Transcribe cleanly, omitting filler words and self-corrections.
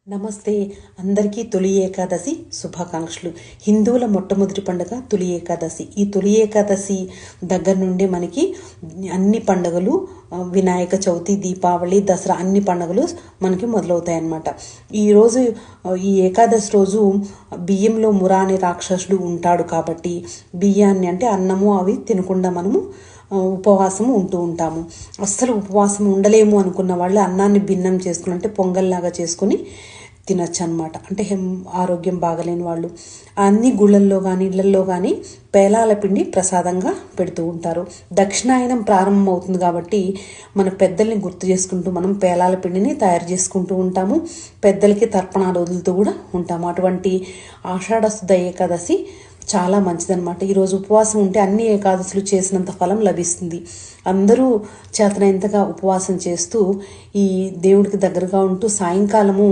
నమస్తే. అందరికీ తొలి ఏకాదశి శుభాకాంక్షలు. హిందువుల మొట్టమొదటి పండుగ తొలి ఏకాదశి. ఈ తొలి ఏకాదశి దగ్గర నుండి మనకి అన్ని పండుగలు, వినాయక చవితి, దీపావళి, దసరా అన్ని పండుగలు మనకి మొదలవుతాయి అన్నమాట. ఈరోజు ఈ ఏకాదశి రోజు బియ్యంలో మురా అనే రాక్షసుడు ఉంటాడు కాబట్టి బియ్యాన్ని అంటే అన్నము అవి తినకుండా మనము ఉపవాసం ఉంటూ ఉంటాము. అస్సలు ఉపవాసం ఉండలేము అనుకున్న వాళ్ళు అన్నాన్ని భిన్నం చేసుకుని అంటే పొంగల్లాగా చేసుకుని తినచ్చు అనమాట. అంటే ఆరోగ్యం బాగలేని వాళ్ళు అన్ని గుళ్ళల్లో కానీ ఇళ్లల్లో కానీ పేలాల పిండి ప్రసాదంగా పెడుతూ ఉంటారు. దక్షిణాయనం ప్రారంభం అవుతుంది కాబట్టి మన పెద్దల్ని గుర్తు చేసుకుంటూ మనం పేలాల పిండిని తయారు చేసుకుంటూ ఉంటాము. పెద్దలకి తర్పణాలు వదులుతూ కూడా ఉంటాము. అటువంటి ఆషాఢశుద్ధ ఏకాదశి చాలా మంచిదన్నమాట. ఈరోజు ఉపవాసం ఉంటే అన్ని ఏకాదశులు చేసినంత ఫలం లభిస్తుంది. అందరూ చేతనైనంతగా ఉపవాసం చేస్తూ ఈ దేవుడికి దగ్గరగా ఉంటూ సాయంకాలము